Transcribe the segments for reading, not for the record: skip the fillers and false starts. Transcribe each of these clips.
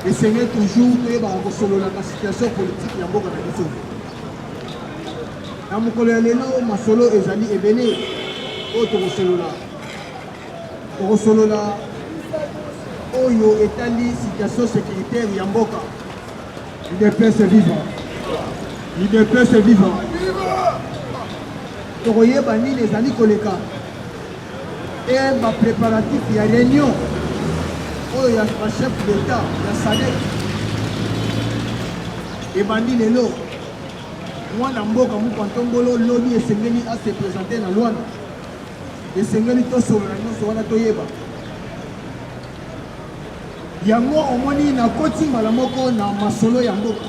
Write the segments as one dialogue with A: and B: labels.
A: esengeli toujours toyebaka kosolola na situation politique ya mboka na biso. Na mokolo ya lelo masolo ezali ebele oyo tokosolola oyo etali situation sécuritaire ya mboka. UDPS vivant, UDPS vivant. Tokoyeba nini ezali koleka e bapréparatif ya réunion oyo ya chef d'État ya SADC ebandi lelo. Mwana mboka Mukwantongolo lobi esengeli ase présenter na Luanda, esengeli tosolola nyonso wana toyeba yango. Omoni na koti mbala moko na masolo ya mboka.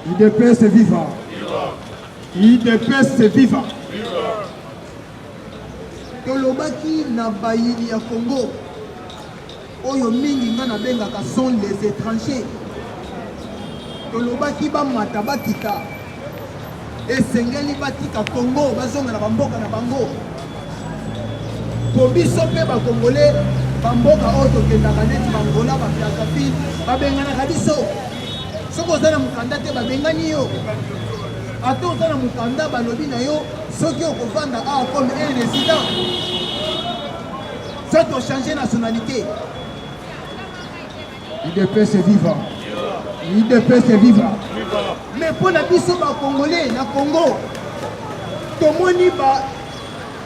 A: UDPS vivant, UDPS vivant. Tolobaki na bayini ya Congo oyo mingi nga na bengaka sont les étrangers. Tolobaki bamata bakita esengeli batika Congo bazonga na bamboka na bango. Po biso mpe bakongole bamboka oyo tokendaka neti bangola bafiakafi babenganaka biso. Soki oza na mokanda te babengani yo, ata oza na mokanda balobi na yo soki okovanda awa comme un résident so tochange nationalité. UDPS vivant, UDPS vivant. Mais mpo na biso bakongole na Congo tomoni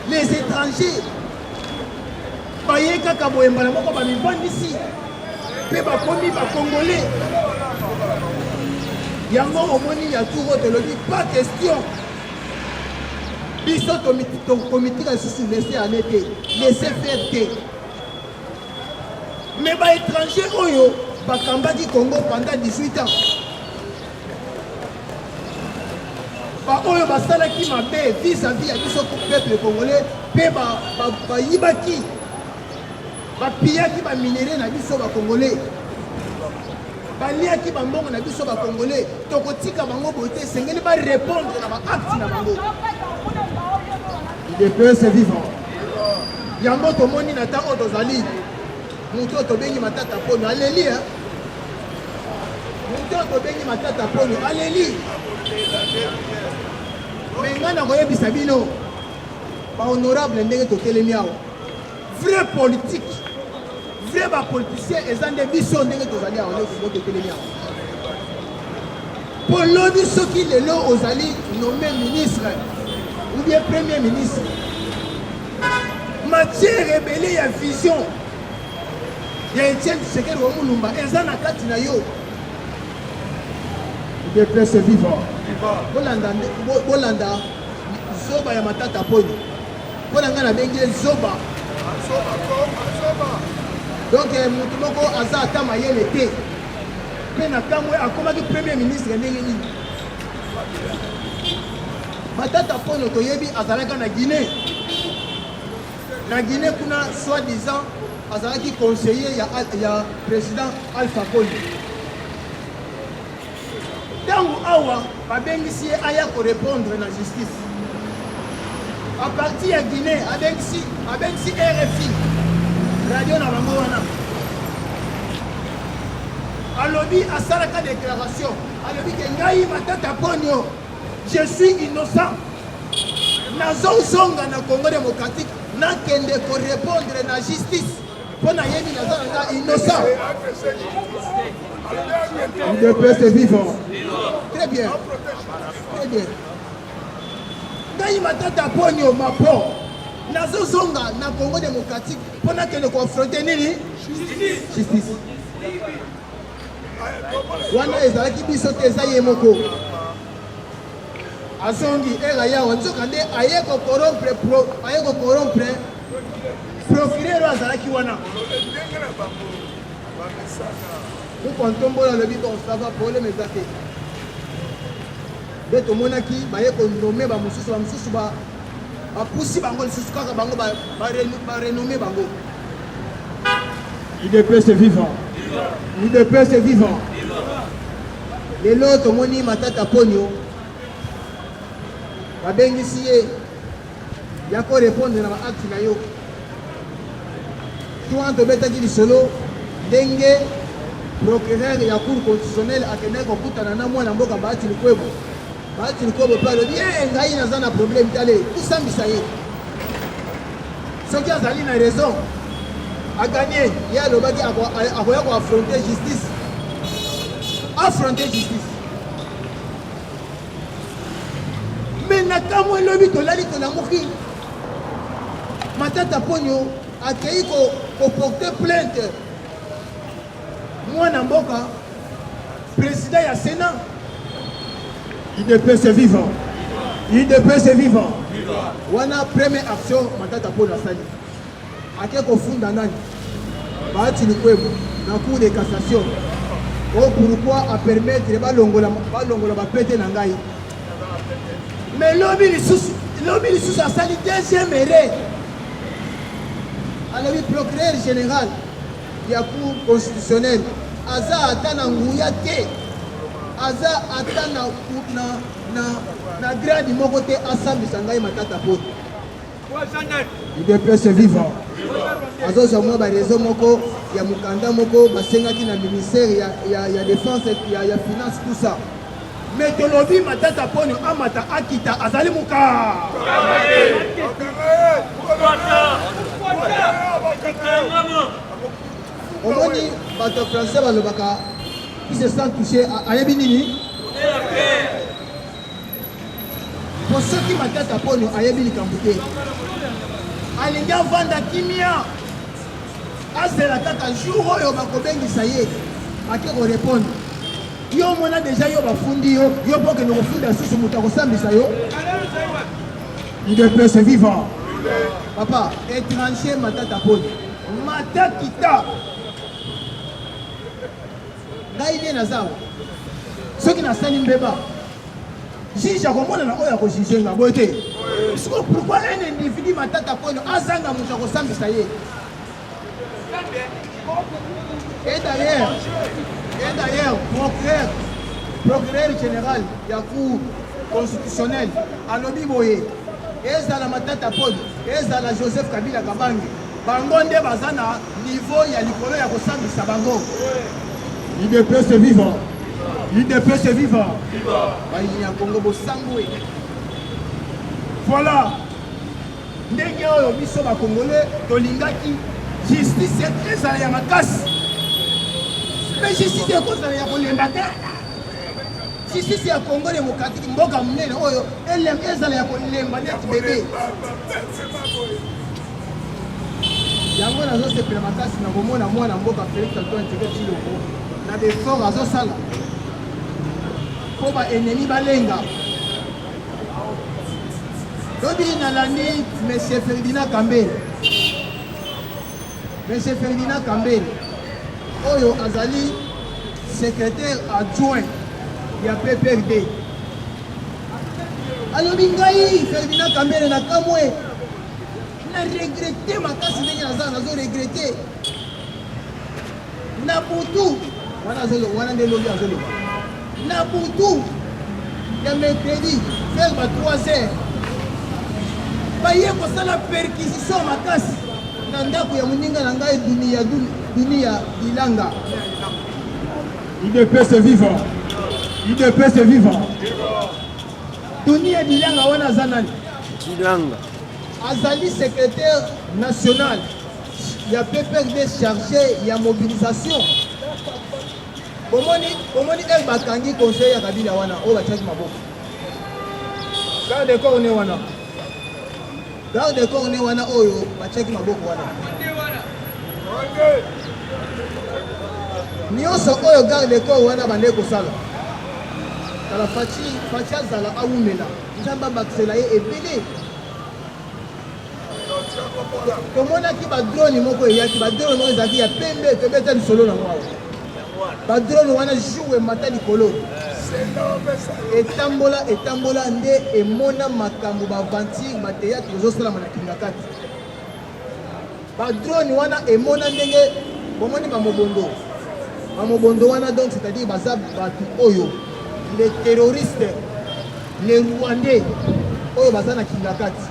A: les étrangers baye kaka boyembala moko bamivandisi mpe bakomi bakongole. Yango omoni ya tour tolobi pas question biso tokomitika lisusu laisser aller te, laisser faire te. Mais baétranger oyo bakambaki Congo pendant 18 ans, oyo basalaki mabe vis-à-vis ya biso peuple congolais mpe bayibaki bapiyaki baminere na biso bakongolais, baliaki bambongo na biso bakongolais. Tokotika bango boye te, esengeli barépondre na baacte na bango. UDPS vivant. Yango tomoni na ntango tozali moto oyo tobengi matata ponyo aleli, moto oyo tobengi matata ponyo aleli. Me nga na koyebisa bino bahonorable ndenge totelemi awa, vrai politique, vrai bapoliticien eza nde biso ndenge tozali awa ndenge totelemi awa. Po lobi soki lelo ozali nommé ministre ou bien premier ministre, matière ebele ya vision ya Etienne Tshisekedi wa Mulumba eza na kati na yo. UDPS vivant. Bolanda zoba ya matata ponyo mpona nga na bengi zoba. Donc moto moko aza ata mayele te mpe na ntango akomaki premier ministre ndenge nini. Matata ponyo toyebi azalaka na Guinée. Na Guinée kuna soi-disant azalaki conseiller ya président Alpha Condé. Ntango awa babengisi ye aya korépondre na justice a partir ya Guinée, abengisi RFI radio na bango wana, alobi asalaka déclaration, alobi ke ngai matata ponyo je suis innocent, nazozonga na Congo démocratique nakende korépondre na justice mpo nayebi nazalaka innocent. UDPS vivant. Très bien. Très bien. Ngai matata ponyo mapo nazozonga na Congo démocratique mpo nakende koaffronte nini justice. Wana ezalaki biso te, eza ye moko azongi era yawa nzoka nde aye kocorrompre procureur azalaki wana. Mukwantongolo alobi konsava problème eza te nde tomonaki baye konome bamosusu bapusi bango lisusu kaka bango barenome bango. UDPS vivant, UDPS vivant. Lelo tomoni matata ponyo babengisi ye ya korépondre na baacte na yo. Tuan tobetaki lisolo ndenge procureur ya cour constitutionnelle akende kokutana na mwana mboka Bahati Lukwebo pe alobi ngai naza na problème tale kusambisa ye soki azali na raison aganye ye alobaki akoya koaffronter justice mais na kamwe elobi tolali tolamuki Matata Ponyo akei koporter plainte mwana mboka président ya Sénat IDPS vivant wana première action Matata Ponyo asali ake kofunda nani Bahati Lukwebo na cour de cassation pourquoi a permettre balongola bapete na ngai mais lobi lisusu asali deuxième erreur alobi procureur général ya cour constitutionnelle aza ata na nguya te aza ata na grade moko te asambisa ngai Matata Ponyo IDPS vivant azozwa mwa barezo moko ya mokanda moko basengaki na ministère ya défense ya finance tout ça mais tolobi Matata Ponyo amata akita azali muka omoni bato français balobaka qui se sent touché ayebi nini po soki Matata Ponyo ayebi likambo te alingi avanda kimia azela kaka jour oyo bakobengisa ye ake korépondre yo mona deja yo bafundi yo pokende kofunda susu moto akosambisa yo IDPS vivant papa étranger Matata Ponyo mata kita ngai nde nazawa soki nasali mbeba juge akomonana oyo akojuge nga boye te pourquoi un individu Matata Ponyo azanga moto akosambisa ye et d'ailleurs procureur général ya cour constitutionnelle alobi boye ezala Matata Ponyo ezala Joseph Kabila Kabange bango nde baza na niveau ya likolo ya kosambisa bango IDPS vivant bayini ya Congo bosangwe voilà ndenge oyo biso bakongole tolingaki justice ezala ya makasi mais justice ekozala ya kolemba te justice ya Congo démocratique mboka munene oyo ezala ya kolemba neti bebe yango nazosepela makasi na komona mwana mboka Félix Antoine Tshisekedi na befort azosala po baennemi balenga lobi nalandi monsieur Ferdinand Kambele oyo azali secrétaire adjoint ya PPRD alobi ngai Ferdinand Kambele na kamwe na regrette makasi ndenge nazo regrette na butu wana nde lobi azoloba na butu ya mercredi vers 3h baye kosala perquisition makasi na ndako ya moninga na ngai dunia Ilanga IDPS vivant dunia Ilanga wana aza nani azali secrétaire national ya PPRD chargé ya mobilisation bomoni bakangi conseil ya Kabila wana oyo batiaki maboko garde corps ne wana oyo batiaki maboko wana nyonso oyo garde corps wana bande kosala kala faci azala awumela nzambe abakisela ye ebele tomonaki badrone moko eyaki badrone moko ezalaki ya pembe tobeta lisolo na mwawa badrone wana jour emata likolo etambola nde emona makambo baventure bateatre ezosalama na kinga kati badrone wana emona ndenge bomoni bamobondo wana donc c'est-à-dire baza bato oyo les terroristes les rwandais oyo baza na kinga kati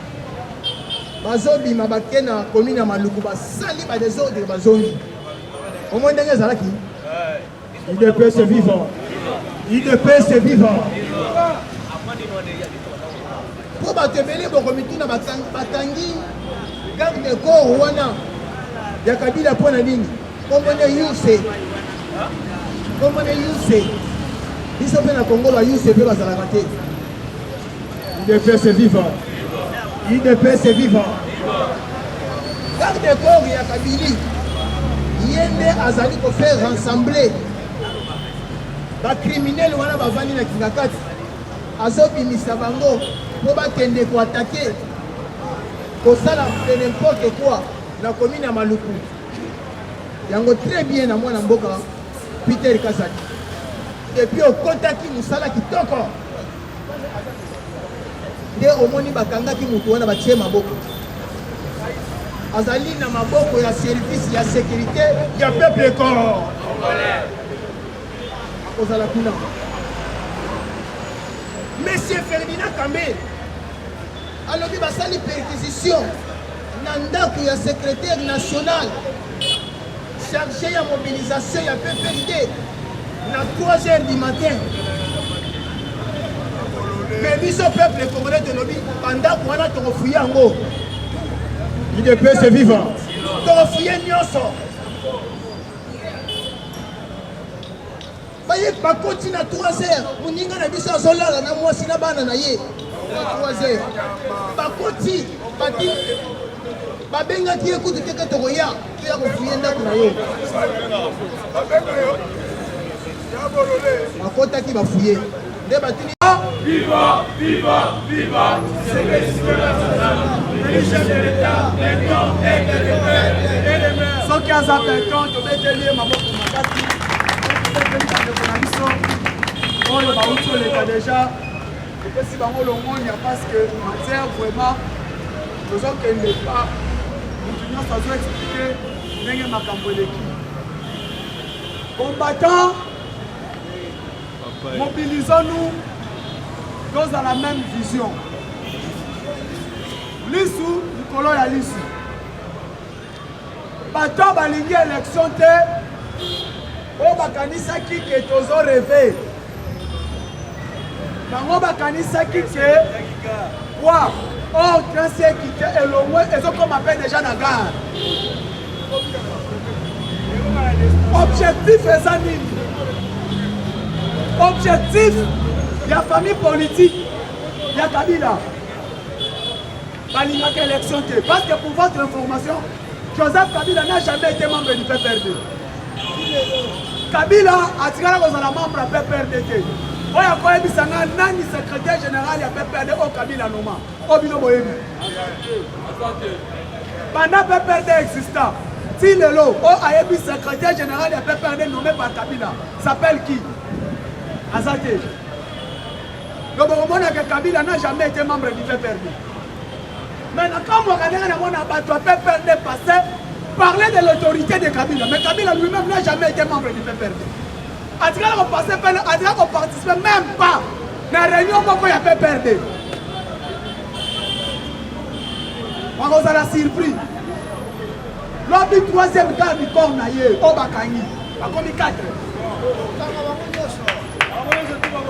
A: bazobima bake na commune ya Maluku basali badesordre bazongi Au moins ndenge ezalaki. UDPS vivant. UDPS vivant. Po batebele bokomituna batangi garde de corps wana ya Kabila pona nini? Komone yuse. Komone yuse. Biso pe na Congo la yuse pe bazalaka te. UDPS vivant. UDPS vivant. Garde de corps ya Kabili yende azali ko faire rassembler ba criminel wana bavandi na Kingakati azobimisa bango po bakende ko attaquer kosala n'importe quoi na commune ya Maluku yango très bien na mwana mboka Peter Kasaki depuis okotaki musala kitoko nde omoni bakangaki mutu wana batie maboko azali na maboko ya service ya sécurité ya peuple corps akozala kuna Monsieur Ferdinand Kambé alobi basali perquisition na ndako ya secrétaire national chargé ya mobilisation ya PPRD na 3h du matin mais biso peuple congolais tolobi bandako wana tokofuye yango UDPS vivant. Tofuye nyonso. Baye bakoti na 3h. Muninga na biso azolala na mwasi na bana na ye. Na 3h. Bakoti bati babengaki ekutu teke tokoya toya kofuye ndako na ye. Bakotaki bafuye. Nde batini
B: Viva, viva, viva, c'est le citoyen national, le chef de l'État, maintenant et de demain.
C: Ce qui a zappé quand tu mets des liens, maman, pour ma carte, tu fais venir avec la mission. On le baoutio l'État déjà. Et puis si on le monde, il y a parce que matière vraiment, nous sommes qu'elle n'est pas. Nous ça doit expliquer, n'est-ce pas ma l'équipe. Combattants, mobilisons-nous. Tous dans la même vision. Lissou, Nicolas ya Lissou. Bato balingi élection te. O bakanisa ki ke tozo rêvé. Bango bakanisa ki ke wa o transe quitté elongwe ezo comme appelle déjà na gare. Objectif eza nini? Objectif la famille politique, il y a Kabila. Balingaka élection. Parce que pour votre information, Joseph Kabila n'a jamais été membre du PPRD. Kabila a tiré la membre du PPRD. Oya koye bisanga nani secrétaire général ya PPRD au Kabila Noma. Obino Boyebi. Pendant PPRD existant, si le lot, Ayebi secrétaire général ya PPRD nommé par Kabila, s'appelle qui? Azate. Donc, Kabila n'a jamais été membre du PPRD. Maintenant, quand on regarde le PPRD passé, parler de l'autorité de Kabila. Mais Kabila lui-même n'a jamais été membre du PPRD. On ne participe même pas dans la réunion où il y a PPRD. On a surpris. Lors du troisième cas du corps, au Bakangi, on a commis 4.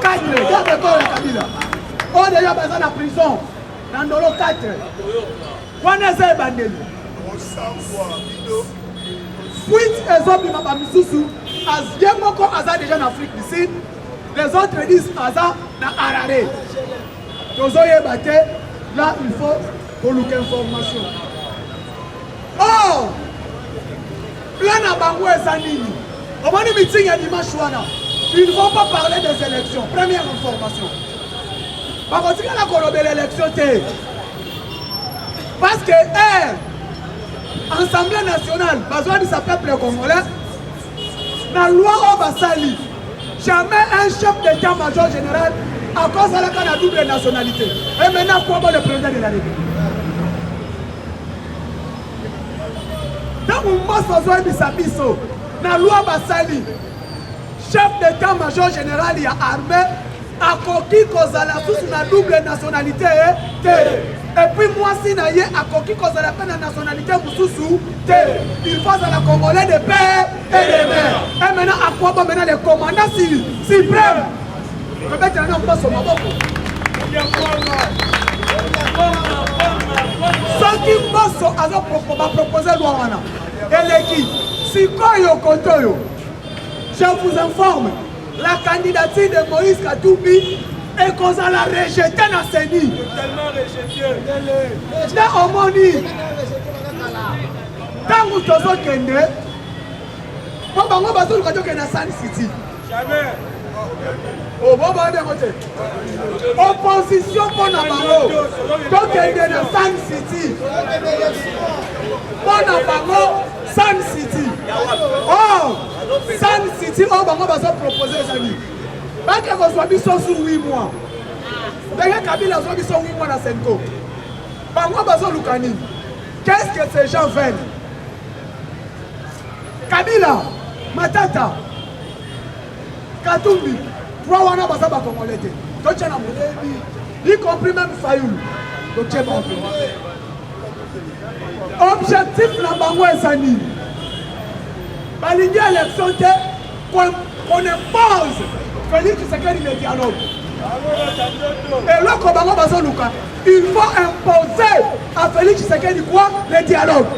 C: 4 corps à Kabila. On a déjà besoin de la prison. Dans le 4. On a déjà bandé. Fuite et zombies ma bamisusu. Azgemoko Aza déjà en Afrique du Sud. Les autres disent Aza na Harare. Tozoye Bate. Là il faut pour nous information. Oh! Plan à Bangou et Zanini. On va nous meeting à dimanche soir. Ils ne vont pas parler des élections. Première information. Par contre, il y a l'élection. Parce que l'Assemblée nationale, besoin de sa peuple congolais, dans la loi Obasali, jamais un chef d'état-major général à cause de la double nationalité. Et maintenant, comment le président de la République? Dans le moment besoin de sa biso, dans la loi Obasali, chef d'état-major général et armée a conquis Kozala sous une double nationalité. Et puis moi si naye akoki kozala pe na nationalité mususu te, il faut à la Congolais de père et de mère. Et maintenant à quoi bon maintenant les commandants suprêmes. Peut-être qu'il y en a pas sur ma boque. Ceux qui m'ont proposé loi wana. Eleki, si koyo kotoyo. Je vous informe, la candidature de Moïse Katumbi est qu'on l'a rejetée dans la CENI.
B: Tellement rejeté.
C: Dans Omoni, tant que tu as kende, moi bango bazo lukato kena Sun City.
B: Jamais.
C: Oh bon bon de côté. Opposition pour na bango. Donc kende na Sun City. Pour na bango Sun City. Oh, Sun City oh bango bazo proposer ça ni. Parce que vous soyez sous 8 mois. D'ailleurs, Kabila soit sur 8 mois dans Senko. Bango bazo lukani. Qu'est-ce que ces gens veulent? Kabila, Matata, Katumbi, trois wana baza ba Congolais. Donc tu as la y compris même Fayoulou. Donc tu es bon. Objectif na bango ezani. Balingi élection qu'on impose Félix Tshisekedi le dialogue. Et là, il faut imposer à Félix Tshisekedi quoi? Le dialogue.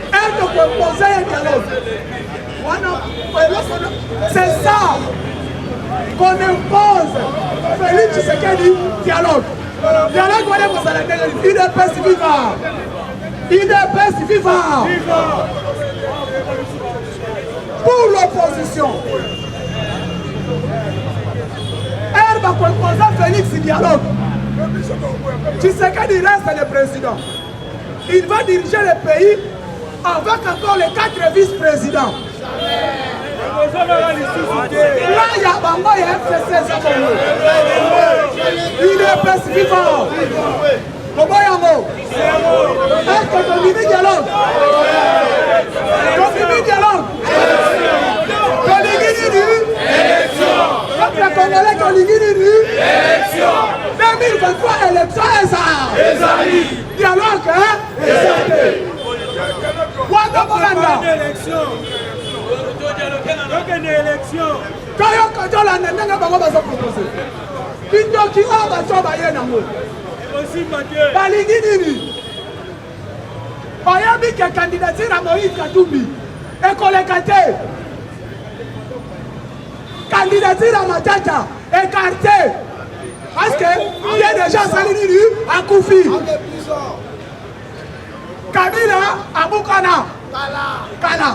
C: Et donc imposer un dialogue. C'est ça qu'on impose Félix Tshisekedi dialogue. Dialogue, voilà vous allez dire, il est pacifiant. Il est pacifiant. Pour l'opposition. Elle va proposer Félix dialogue. Tshisekedi reste le président. Il va diriger le pays avec encore les 4 vice-présidents. Là, il y a Bango et FCC. Il est pacifiant. Oboyango. Est-ce que tu dis dialogue? Tu dis dialogue? Le Congolais qui a élection 2023, élection et dialogue, hein? Wanda Bolanda. Quand il y a un bango bazo proposer. Kindoki a bazo baye nango. Balingi nini? Oyabi ke candidature à Moïse Katumbi. Ekoleka te. Candidature à Matata écartée. Parce qu'il y a déjà Salini à Koufi. Kabila à Boukana. Kala.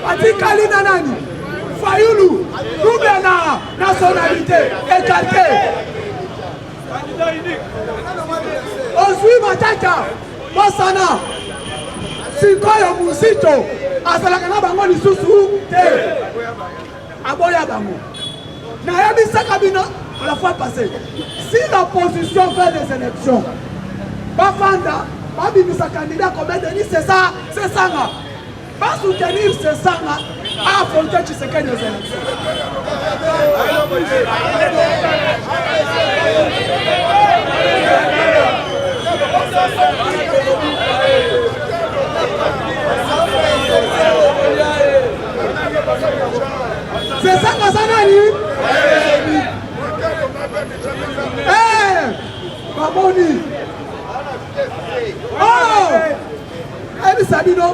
C: Ati Kalina Nani. Fayoulou. Double nationalité écartée. On suit Matata. Bosana. Sikoyo Muzito. Asalakana bango lisusu te. Aboya bango. Nayabi Sakabina la fois passée. Si l'opposition fait des élections, Bafanda, Babimisa candidat comme Denis, c'est ça, c'est ça là. Va soutenir c'est ça là à affronter Tshisekedi aux élections. C'est ça que ça n'a dit. Eh, Baboni. Oh, Ebi Sabino.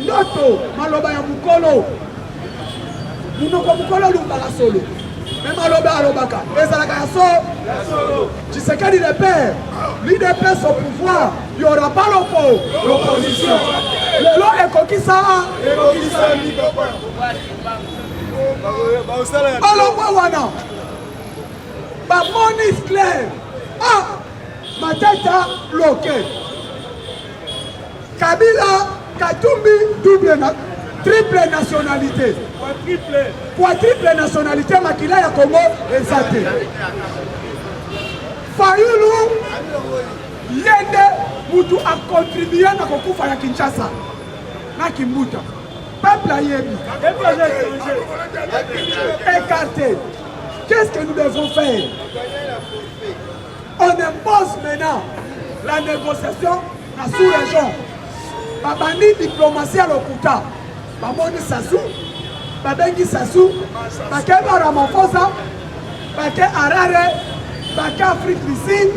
C: Noto, maloba ya mukolo. Munoko mukolo lumbala solo. Mais maloba alobaka. Ezalaka ya solo. Tshisekedi le père. Lui de paix son pouvoir. Il n'y aura pas l'opposition. Le lot est coquille ça. Alors wana. Ba moni clair. Ah, Matata bloqué. Kabila, Katumbi, triple nationalité. Quadruple nationalité, Makila ya Congo, exacté. Fayoulou, Yende, Moutou a contribué à Kokufa ya Kinshasa. Na Kimbuta. Peuple a yebi. Écarté. Qu'est-ce que nous devons faire? On impose maintenant la négociation na sous-région. Babandi diplomatie à l'Okuta. Baboni Sassou. Babengi Sassou. Bakeba Ramaphosa. Bake Harare. Bake Afrique du Sud.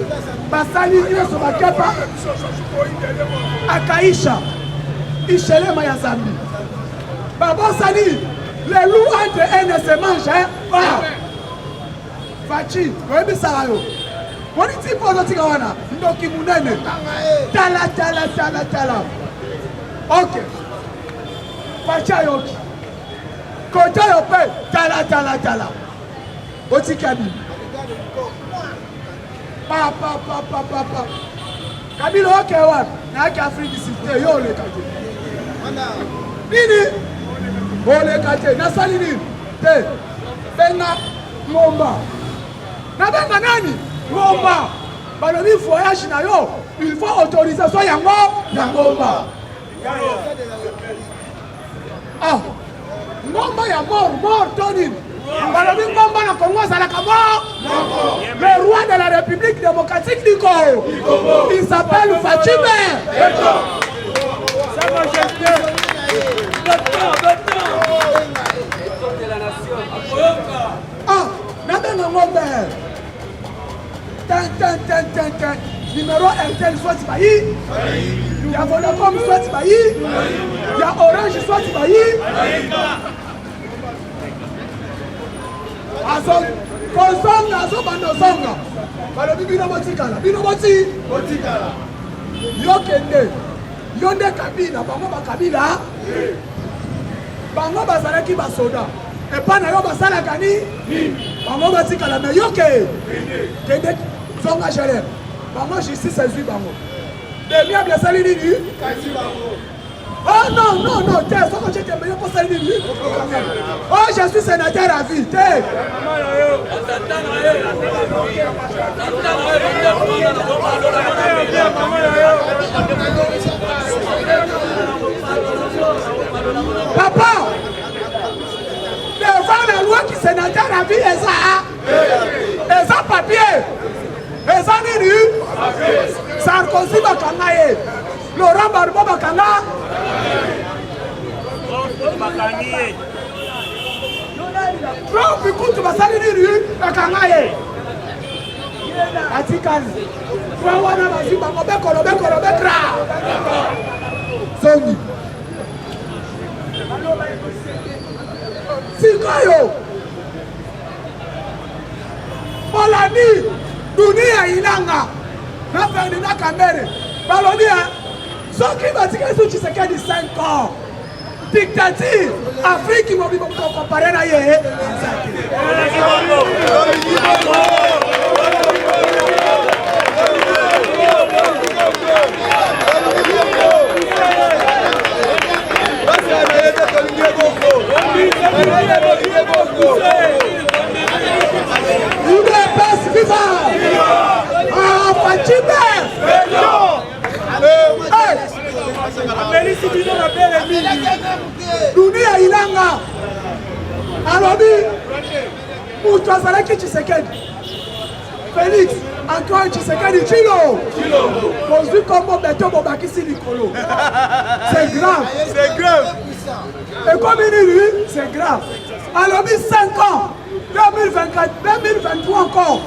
C: Basali Nyoso Bakepa. Akaisha. Ishelema ya Zambi. Babo Sali. Les loups entre elles se mangent. Hein? Fachi. Webi Sarayo. Wani tipo zotika wana. Ndoki munene. Tala. Ok. Facha yoki. Kota yope. Tala. Oti Kabi. Pa. Kabilo oke wapi? Na haki Afrika Site. Yo ole kate. Nini? Ole kate. Nasali nini? Te. Benga. Ngomba. Na benga nani? Ngomba. Balobi voyage na yo. Il faut autorisation yango. Ngomba. Ah. Ngomba ya mort Tony. Balobi ngomba na Congo zalaka mort. Le roi de la République démocratique du Congo. Il s'appelle Fatime.
B: Sa majesté.
C: Ah, nabena ngombe. Ten. Numéro RTL soit Bayi. Il y a Vodacom soit Bayi. Il y a Orange soit Bayi. Azon, Kozonga, Bandozonga. Balobi bino botikala. Yo kende. Yo nde Kabila, bango ba Kabila. Bango bazalaki basoda. Et pas na yo basala kani. Bango batikala mais yo kende zonga chelem. Bango justice ezui bango. De bien blessé nini? Oh non, t'es ça que tu es meilleur pour ça nini? Oh, je suis sénateur à vie, t'es. Papa, devant la loi qui sénateur à vie, et ça papier, et ça nini? Sarkozy Bakangaye, Laurent Barbo Bakanga. Trump écoute basali nini? Bakangaye. Atikani. Kwa wana bazimba ngobekolo bekra. Zongi. Sikoyo. Polani dunia inanga. Na Ferdinand Kambere. Balonia. Soki batika su Tshisekedi 5 ans. Dictature. Afrique mo bi ko comparer na ye. Dunia ilanga alobi mutu azalaki Tshisekedi Félix Antoine Tshisekedi Chilo bozwi kombo beto bobakisi likolo. C'est grave. Et comme il dit, c'est grave. Alobi 5 ans 2024, 2023 encore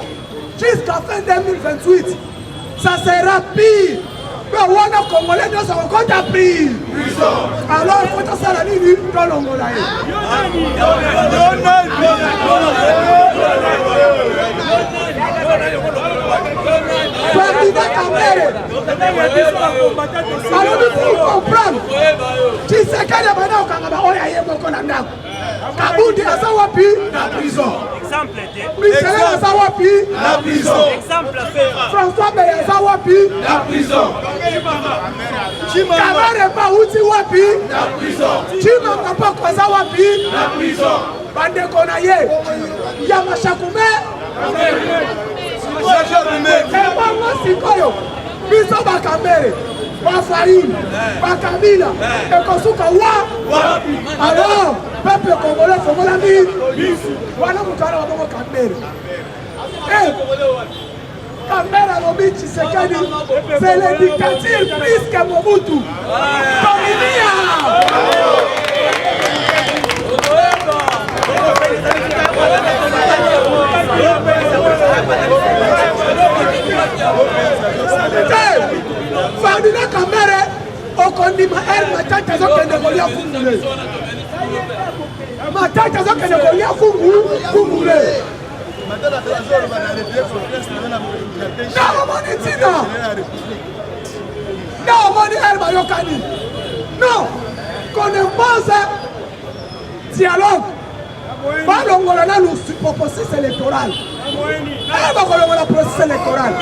C: jusqu'à fin 2028 ça sera pire. Mais on a Congolais nous avons compte à prix. Alors il faut que ça la nuit dans l'Angola. Alors il faut comprendre. Tu sais qu'elle est maintenant au Canada, on a eu beaucoup d'endroits. Kaboudi a sa wapi la prison. Michel a sa wapi la prison. François Bey a sa wapi la prison. Kamare pa uti wapi la prison. Chimanga pa kwa sa wapi la prison. Bande konaye Yamashakume. Ebango sikoyo. Biso Bakambere. Bafaïne, Bakabila, et Kosuka wa. Alors, peuple congolais, faut qu'on la vie. Voilà mon caractère au Cambéré. Kamera Robi Tshisekedi, c'est le dictature plus que Mobutu. Dominia! Ferdinand Kamere, okondima matata zokende kolia fungule. Matata zokende kolia fungule. Non, qu'on impose dialogue. Pas le processus électoral. Le processus électoral.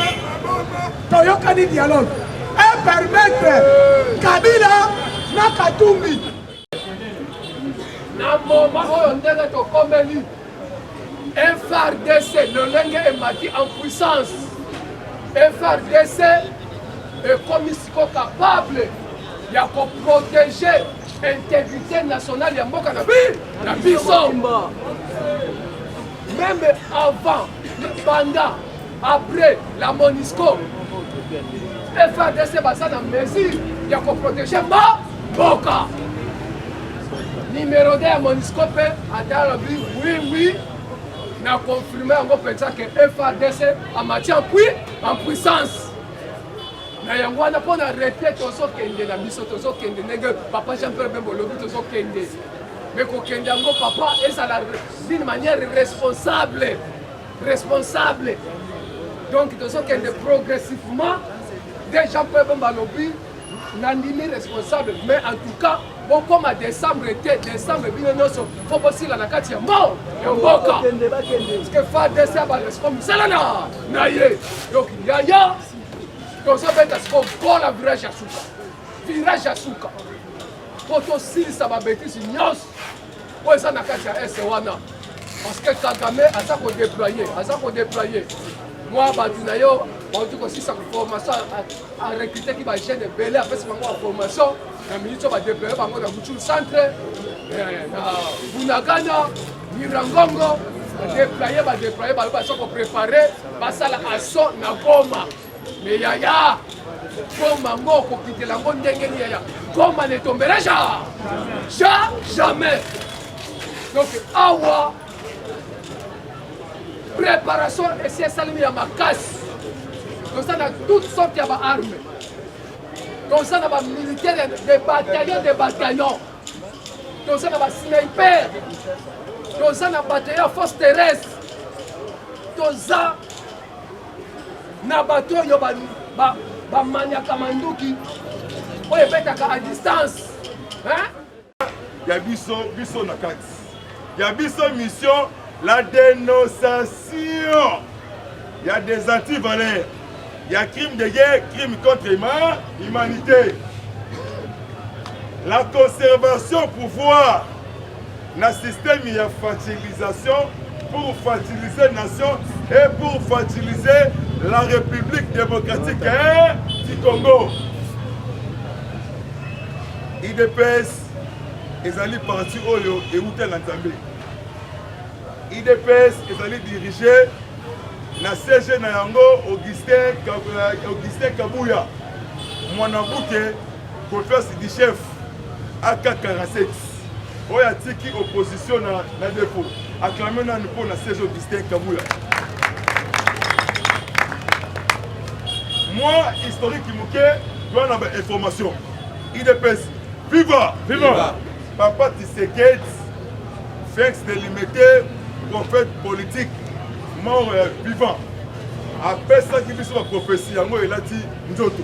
C: Toyokani dialogue. Et permettre Kabila na Katumbi.
D: Na moment où on est comme lui. FARDC, le Lengue est mati en puissance. FARDC est comme capable de protéger l'intégrité nationale de Mboka na biso. Même avant, pendant, après la MONUSCO, FARDC va s'en mesure de protéger Mboka. Numéro 2 à MONUSCO, oui. N'a confirmé encore que FARDC a matière en puissance. Na yango na pona arrêter tozo kende na biso tozo kende nenge papa Jean-Pierre Bemba lobi tozo kende. Mais ko kende yango papa et ça d'une manière responsable. Donc tozo kende progressivement des Jean-Pierre Bemba lobi nandimi responsable, mais en tout cas bon comme à décembre bino noso faut aussi la nakati ya mort ya mboka parce que FARDC ba responsable salana naye donc yaya tozo beta ko kola virage ya suka poto silisa ba betisi nyos po esa nakati ya ese wana parce que Kagame aza ko déployer moi batu na yo batu ko sisa formation à recruter qui va jeune belé après ce moment formation na minute ba déployer bango na Buchulu centre na Bunagana Mirangongo déployer ba soko préparer ba sala assaut na Goma mais yaya Goma ngoko kitela ngo ndenge ni yaya Goma ne tombera jamais donc awa préparation et c'est ça le ma casse. Donc ça a toutes sortes d'armes. Donc ça a des militaires, des bataillons. Donc ça a des snipers. Donc ça a des bataillons force terrestre. Donc ça a des bateaux qui maniaka manduki. On est à distance.
B: Il y a biso na kati. Il y a biso mission. La dénonciation, il y a des antivaleurs, il y a crime de guerre, crime contre l'humanité. La conservation pouvoir, le système il y a fertilisation pour fertiliser la nation et pour fertiliser la République démocratique du Congo. IDPS, ils allaient partir et où est l'entendé. IDPS est dirigé na CG na yango Augustin Kabuya Mwanabuke professeur du chef AK47 oya tiki opposition na défaut acclamé na pour na CG Augustin Kabuya. Moi historique Muke doit avoir information. IDPS viva Papa Tshisekedi Félix délimité prophète politique mort vivant après ça qui biso prophétie yango elati nzoto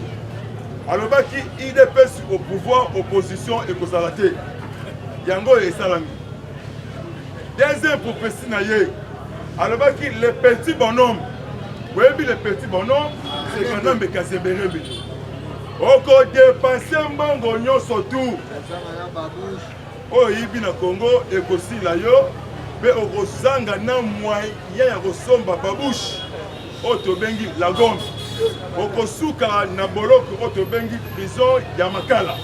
B: alobaki IDPS au pouvoir opposition et kozalate yango esalami deuxième prophétie na ye alobaki les petits bonhommes webi les petits bonhommes c'est quand même Kazemberembe oko dépenser mbongo nyonso tout oyibi na Congo ekosila yo mais au Rosanga na moyen ya kosomba babouche oto bengi la gombe okosuka na boloko oto bengi prison ya makala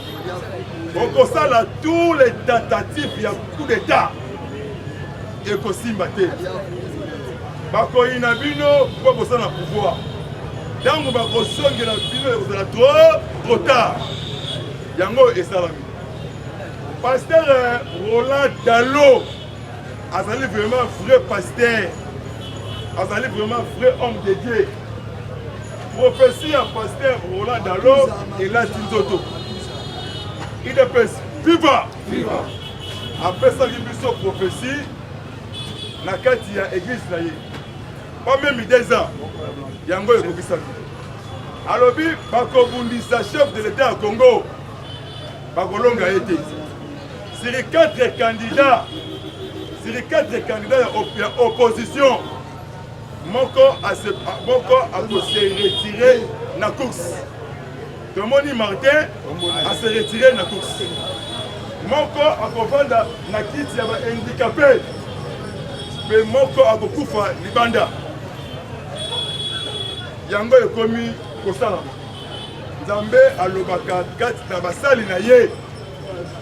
B: okosala tous les tentatives ya coup d'état ekosimba te bakoyina bino po bosala pouvoir ntango bakosongela bino ekozala trop tard yango esalami. Pasteur Roland Dalo azali vraiment vrai pasteur, azali vraiment vrai homme de Dieu. Prophétie à pasteur Roland Dalo et la Tinzoto. Il dépêche viva. Après ça, il y a une prophétie na kati ya église na ye. Pas même 2 ans. Yango ekokisa. Alobi bakobundisa chef de l'État à Congo. Bakolonga été. Sur les 4 candidats, à opposition, Moko a se retiré na course. Tomoni Martin a se retiré na course. Moko a kovanda na kiti ya handicapé. Mais Moko a kokufa libanda. Yango ekomi kosala. Nzambe alobaka kati na basali na ye.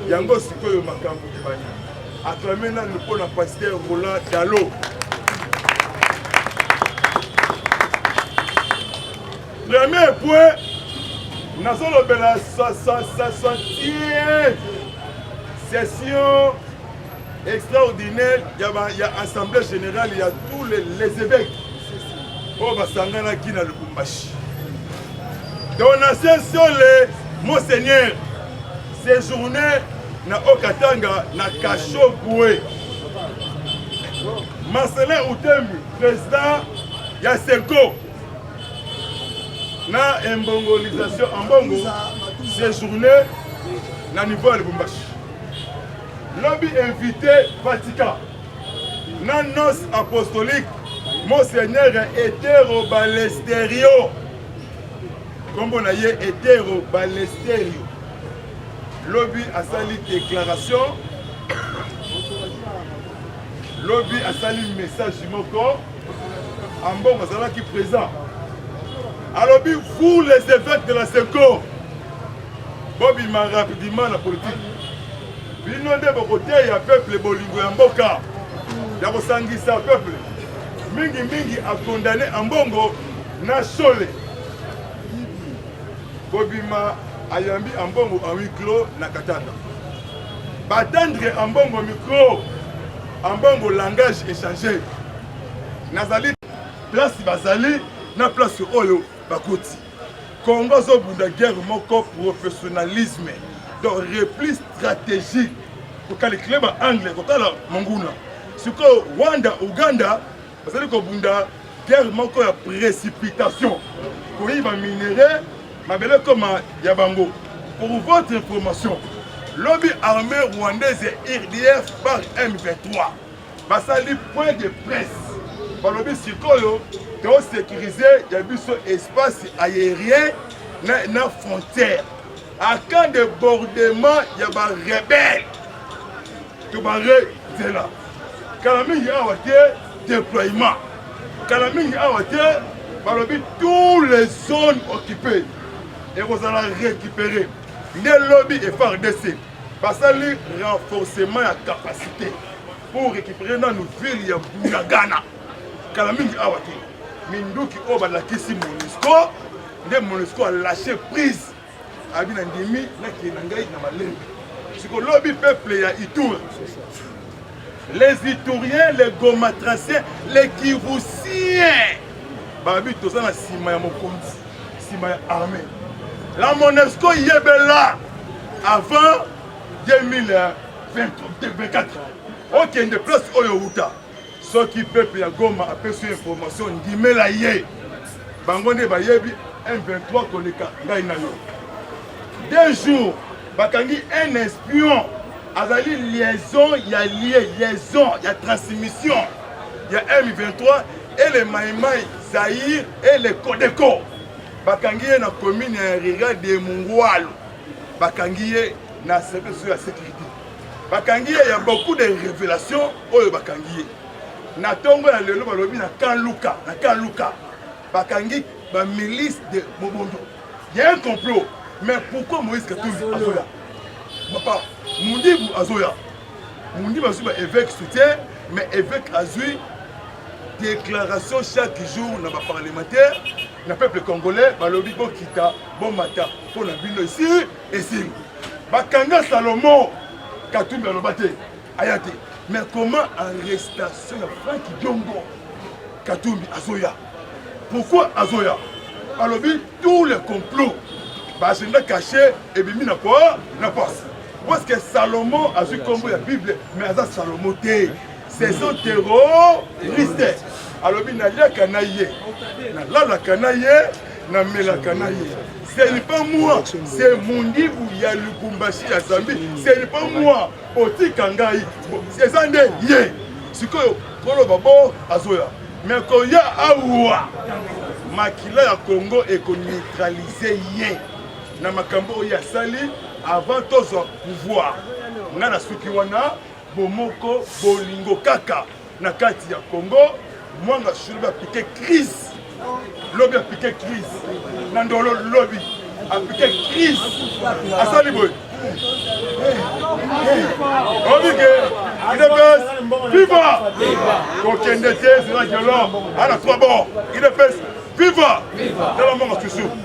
B: Yango sikoyo makambo kibani. Acclamé na le pasteur Roland Dalo. Premier point, nous avons la 60e session extraordinaire. Il y a assemblée générale, il y a tous les évêques. Oh, Basangana qui n'a le Bumbashi. Donation sur les Monseigneur. Séjourné na Okatanga, na Kacho Boué. Marcelin Outembi, président Yasenko. Na embongolisation en bongo, séjourné na niveau de Lubumbashi. Lobby invité Vatican. Na noce apostolique, Monseigneur Hétéro Balesterio. Comme on a dit, Hétéro Balesterio. Lobby a sali déclaration. Lobby a sali message moko. Ambon Mazala qui présent. Alors, vous les évêques de la SECO, Bobby m'a rapidement la politique. Bino de côté, il y a peuple Bolingo Mboka. Il y a Sangisa peuple. Mingi a condamné Ambongo na Chole. Bobby m'a ayambi Ambongo en huis clos na Katanga. Batendre Ambongo micro, Ambongo langage échangé. Nazali place Bazali na place Oyo Bakoti. Congo zo bunda guerre moko professionnalisme. Donc repli stratégique pour que les clubs anglais kotala monguna. Siko Rwanda, Uganda, bazali ko bunda guerre moko ya précipitation. Pour y va minerai, mabele comme Yabango. Pour votre information, lobby armée rwandaise et RDF par M23. Basali point de presse. Par lobby Sikolo, pour sécuriser l'espace aérien dans la frontière. À quand débordement, il y a des rebelles. Tout le là. Quand il y a déploiement. Quand il y a toutes les zones occupées. Et vous allez récupérer. Les lobbies et FARDC. Parce que renforcement de capacité. Pour récupérer dans nos villes, il y a Bounagana. Quand il y a Minduki Oba la Kissi Monusco, le Monusco a lâché prise. Abina Ndimi, na Kenangai na Malembe. C'est que le lobby peuple ya Itour. Les Itouriens, les Gomatraciens, les Kivusiens. Babi Tosa na Sima ya Mokonzi, Sima ya armée. La Monusco yebela avant 2024. Ok, une place Oyouta. Ceux qui peuple ya Goma appellent sur information ndimela ye bangonde bayebi M23 koleka ngai na yo 2 jours bakangi un espion azali liaison ya transmission ya M23 et les Maïmaï Zahir et les Kodeko bakangi ye na commune ya Riga de Mungwalo bakangi ye na service de sécurité bakangi ye ya beaucoup de révélations oyo bakangi ye na tongo na lelo balobi na Kanluka bakangi ba milice de Mobondo. Il y a un complot, mais pourquoi Moïse Katumbi azoya? Papa, Mundibu azoya. Mundibu azoya évêque soutien, mais évêque azui déclaration chaque jour dans les parlementaires le peuple congolais, balobi bon kita, bon mata, pour la ville ici, ici. Bakanga Salomon, Katumbi alobate, ayate. Mais comment arrestation de Franck Diongo, Katumbi Azoya? Pourquoi Azoya? Alobi, tous les complots, c'est caché et bien mis dans quoi? Dans quoi? Parce que Salomon a su comme la Bible, mais à Salomon, c'est son terroriste. Alors, il n'a pas canaillé. La canaillé, n'a pas la canaillé. Ce n'est pas moi, c'est mon livre où il y a le Kumbashi à Zambie. Ce n'est pas moi, Oti Kangaï. C'est ça, yé. C'est que, pour le babo, Azoya. Mais quand il y a Aoua, Makila ya Congo est neutralisé yé. Na makambo ya sali avant tozo pouvoir. Na na suki wana bomoko bolingo kaka na kati ya Congo. Moi nga shuru ba piqué crise. Lobby a piqué crise. Nandolo lobby a piqué crise. Asali boy. Obike, il est best. Viva! Kokende te, c'est là que l'homme a la trois bords. Il est best. Viva! Dans la mort, tu souffres.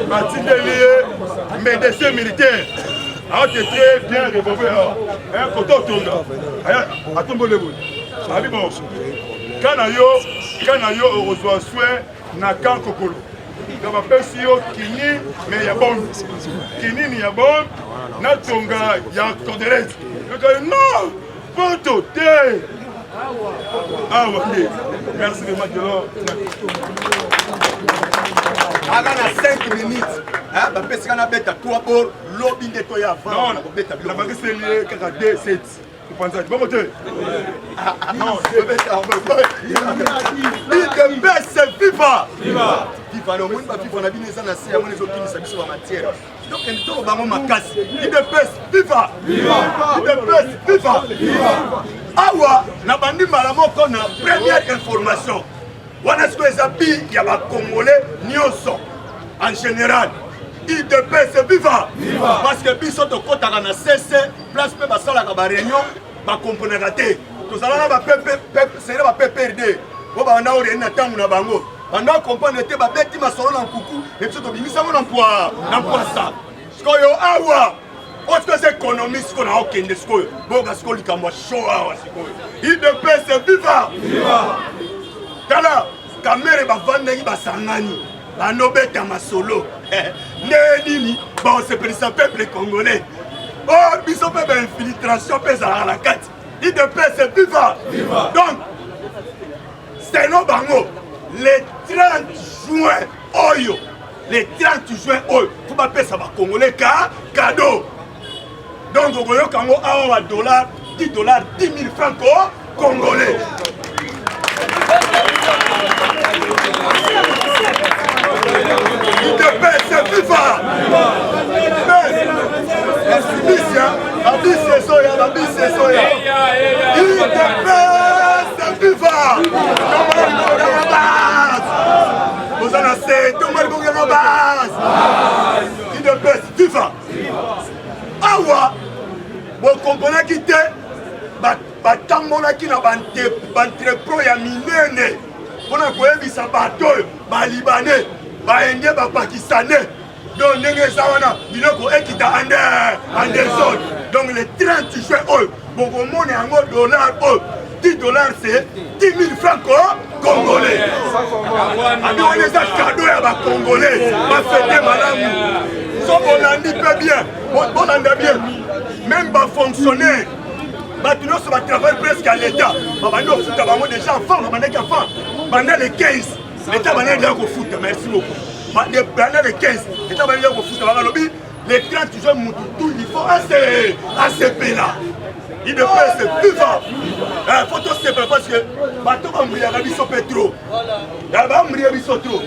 B: Parti délié, médecin militaire. Ah, tu es très bien revolver. Un côté au tonga. Attends, le bout. Abi bon. Kanayo, reçoit soin, na kan kokolo. Dans ma personne, Kini, mais il y a bon. Kini, il y a bon. Na tonga, il y a Coderet. Non! Poto, t'es. Ah, ok. Merci de m'accueillir.
A: Avant 5 minutes, parce qu'on a bête à 3 bords, lobby de toi avant.
B: Non, la banque c'est lié, car 2-7. Vous pensez bon côté? Non, c'est bête à
A: il baisse viva! Viva! Viva, le monde va vivre la vie des années, à mon les opinions, ça sur la matière. Donc, il tombe dans ma casse. Il baisse viva! Viva! Il baisse viva! Viva! Awa, na bandi malamo qu'on a première information. Wana ce que les habits, il y a des Congolais, nyonso, en général. Il te baisse viva! Viva! Parce que biso to kota na cesse, place pe basala ka ba réunion, ba comprendre raté. To sala na ba c'est ba PPRD. Bo ba na ori na tangu na bango. Banda comprendre te ba beti masolo na kuku, et puis to bimisa mo na poa ça. Skoyo awa. Parce que c'est économiste qu'on a aucun de ce que bon parce qu'on lui camboie chaud à il de paix c'est viva viva tala caméra va vendre qui va sangani va nobeta masolo neni bon c'est pour ça peuple congolais oh biso peuple infiltration pèse à la carte il de paix c'est viva donc c'est nos bango le 30 juin oyo le 30 juin oyo faut pas payer ça va congolais cadeau. Donc, vous voyez qu'en haut, $10, 10 000 francs congolais. Il te paie, c'est FIFA. La bise, c'est soya, la bise, c'est soya. Il te paie, c'est FIFA. Vous en avez, tout le monde est en base. Il te paie, c'est FIFA. Awa, vous comprenez qui était batambolaki na bantrepro ya minene mpona koyebisa bato oyo balibanais baindien bapakistanais donc ndenge eza wana biloko ekita anderson donc le 30 juin oyo bokomona yango dollar oyo 10 dollars c'est 10 000 francs congolais abi wana eza cadeau ya bacongolais bafete malamu so bolandi mpe bien bolanda bien même bafonctionnaire bato nyonso batravaille presque à l'état babandi kofuta bango déjà enfant babandaki enfant banda le 15 l'état bandaki déjà kofuta merci beaucoup banda le 15 l'état bandaki déjà kofuta bango alobi le 30 juin mutu tout il faut asepela il ne peut se vivre faut tout se parce que bato bambriaka biso mpe trop bambriaka biso trop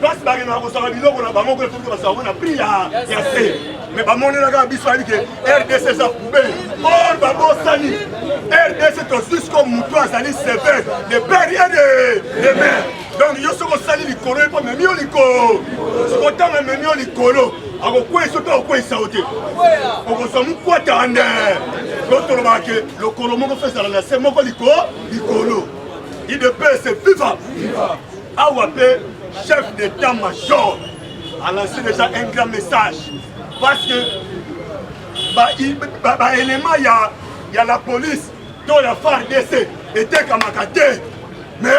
A: place bakendaka kozala biloko na bango koefuki basala na prix ya se mais bamonelaka biso ali ke RDC eza poubele or babosani RDC tosusi ko mutu azali sévère de père et de mère donc yo soko osali likolo epo memi yo likolo sokotanga memi yo likolo akokwesa to akokwesa yo te okozwa mokwata nde tolobaka ke lokolo moko fo ezala na se moko likolo il de paix c'est viva
B: Awapé, chef d'état-major, a lancé déjà un grand message. Parce que, élément, il y a la police, dont la FARDC était comme à côté. Mais,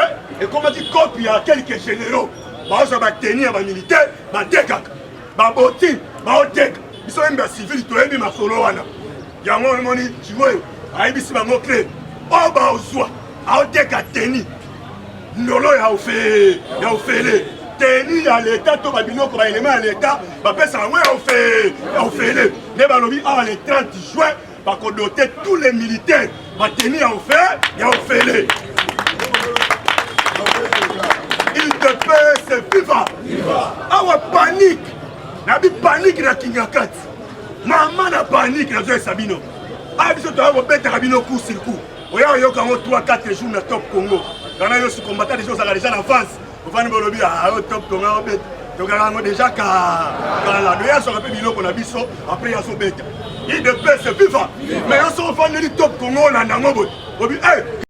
B: et comme on dit, il y a quelques généraux. Bah, ça va tenir les militaires, bah, décac, bah, botin, bah, décac. Ils sont même civils, ils ont mis ma solo. Il y a un moment, tu vois, il y a un clé. Oh, bah, au soir, à décac, tenir. Nolo ya ofele teni ya l'état to babinoko ba élément ya l'état ba pesa ngwe ya ofele ne ba lobi a le 30 juin ba ko doter tous les militaires ba teni ya ofele il te peut c'est viva awa panique na bi panique na kingakati mama na panique na zo sabino a biso to abo beta kabino coup sur coup oya yo kango 3-4 jours na top Congo. Quand on est combattant des choses à la déjà en face, on va nous dire ah top Congo bête. Donc on a déjà quand la doya sur un peu bilo qu'on a biso après il y a son bête. Il de paix c'est vivant. Mais on s'en va le top Congo là dans mon bout. On dit hey